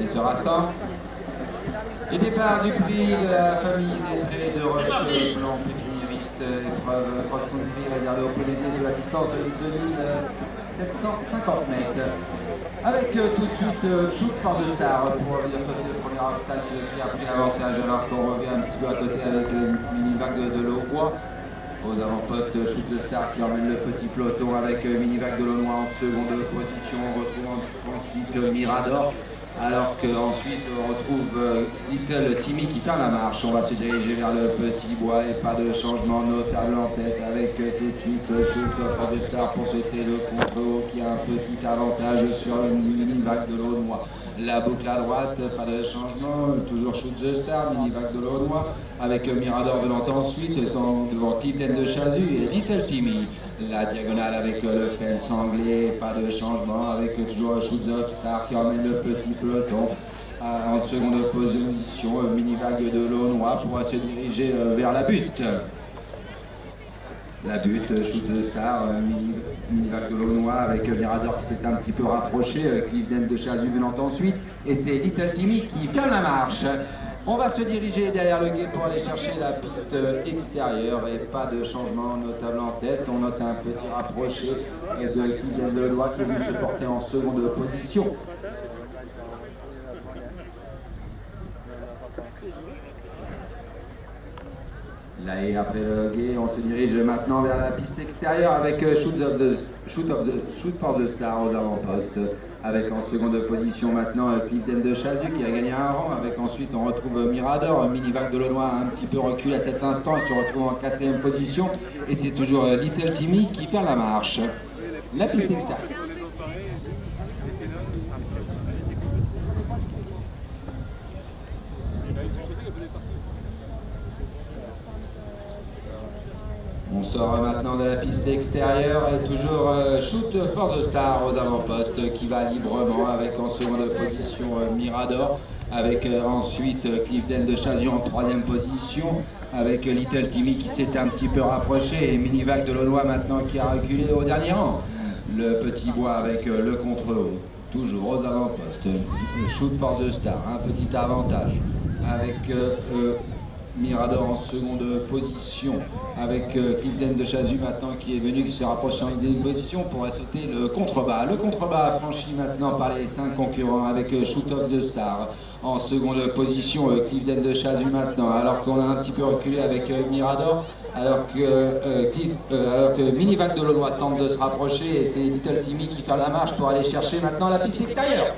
qui se rassemble. Et départ du prix de la famille des traits de Roche Blanc Pépiniériste, épreuve cross-country réservée aux PDT sur la distance de 2750 mètres. Avec tout de suite Shoot for the Star pour venir sauter le premier obstacle qui a pris l'avantage, alors qu'on revient un petit peu à côté avec une mini-vague de l'eau-bois. Aux avant-postes, Shoot the Star qui emmène le petit peloton avec mini-vague de l'eau noire en seconde position. On retrouve ensuite Mirador. Alors qu'ensuite on retrouve Little Timmy qui fait la marche. On va se diriger vers le petit bois et pas de changement notable en tête avec tout de suite Shoot for the Star pour sauter le contre-haut qui a un petit avantage sur une mini-vague de l'eau noire. La boucle à droite, pas de changement, toujours Shoot the Star, mini-vague de l'eau noire avec Mirador venant ensuite devant Titan de Chazu et Little Timmy. La diagonale avec le fence anglais, pas de changement avec toujours Shoot the Star qui emmène le petit peloton en seconde position, mini-vague de l'eau noire pour se diriger vers la butte. La butte, Shoot the Star, mini-vague de l'eau noire avec Mirador qui s'est un petit peu rapproché, Cleveland de Chazu venant ensuite, et c'est Little Timmy qui calme la marche. On va se diriger derrière le guet pour aller chercher la piste extérieure et pas de changement notable en tête. On note un petit rapproché de Cleveland de Loire qui est venu se porter en seconde position. Là et après le guet, on se dirige maintenant vers la piste extérieure avec Shoot for the Star aux avant-postes. Avec en seconde position maintenant Cleveland de Chazu qui a gagné un rang. Avec ensuite on retrouve Mirador, mini-vague de l'eau noire un petit peu recul à cet instant. Il se retrouve en quatrième position. Et c'est toujours Little Timmy qui fait la marche. La piste extérieure. On sort maintenant de la piste extérieure et toujours Shoot for the Star aux avant-postes qui va librement avec en seconde position Mirador, avec ensuite Cleveland de Chazu en troisième position, avec Little Timmy qui s'est un petit peu rapproché et mini-vague de l'eau noire maintenant qui a reculé au dernier rang. Le petit bois avec le contre-haut, toujours aux avant-postes. Shoot for the Star, un petit avantage avec Mirador en seconde position avec Cleveland de Chazu maintenant qui est venu, qui se rapproche en deuxième position pour sauter le contrebas. Le contrebas franchi maintenant par les 5 concurrents avec Shoot of the Star en seconde position. Cleveland de Chazu maintenant, alors qu'on a un petit peu reculé avec Mirador, alors que mini-vague de l'eau noire tente de se rapprocher et c'est Little Timmy qui fait la marche pour aller chercher maintenant la piste extérieure.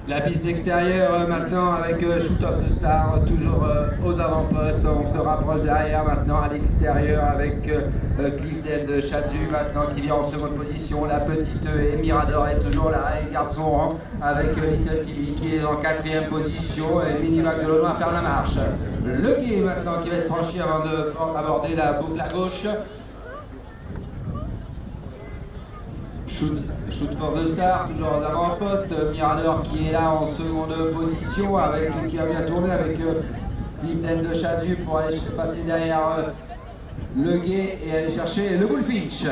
La piste extérieure maintenant avec Shoot of the Star, toujours aux avant-postes. On se rapproche derrière maintenant à l'extérieur avec Cleveland de Chazu maintenant qui vient en seconde position. La petite et Mirador est toujours là et garde son rang avec Little Timmy qui est en quatrième position et mini-vague de l'eau noire faire la marche. Le guet maintenant qui va être franchi avant d'aborder la boucle à gauche. Shoot for the Star, toujours aux avant-postes, Mirador qui est là en seconde position, qui a bien tourné avec Cleveland de Chazu pour aller passer derrière le guet et aller chercher le Bullfinch.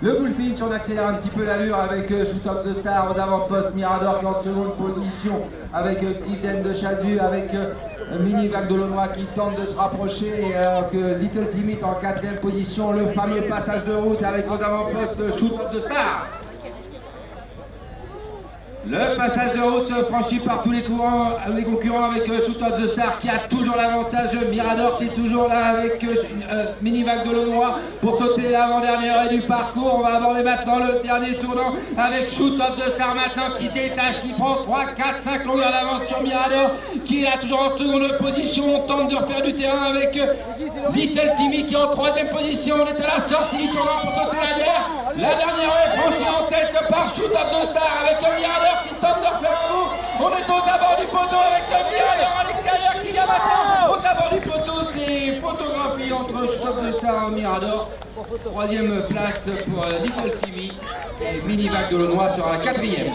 Le Bullfinch, on accélère un petit peu l'allure avec Shoot of the Star aux avant-postes, Mirador qui est en seconde position avec Cleveland de Chazu, avec mini-vague de l'eau noire qui tente de se rapprocher alors que Little Timmy est en quatrième position. Le fameux passage de route avec aux avant-postes Shoot of the Star. Le passage de route franchi par tous les concurrents avec Shoot of the Star qui a toujours l'avantage. Mirador qui est toujours là avec mini-vague de l'eau noire pour sauter l'avant-dernier arrêt du parcours. On va aborder maintenant le dernier tournant avec Shoot of the Star maintenant qui prend 3, 4, 5 longueurs d'avance sur Mirador qui est là toujours en seconde position. On tente de refaire du terrain avec Little Timmy qui est en troisième position. On est à la sortie du tournant pour sauter la dernière. La dernière est franchie en tête par Shoot of the Star avec Mirador qui tente de refaire un bout. On est aux abords du poteau avec Mirador à l'extérieur qui vient maintenant. Aux abords du poteau, c'est photographie entre Shoot of the Star et Mirador. Troisième place pour Little Timmy et mini-vague de l'eau noire sera quatrième.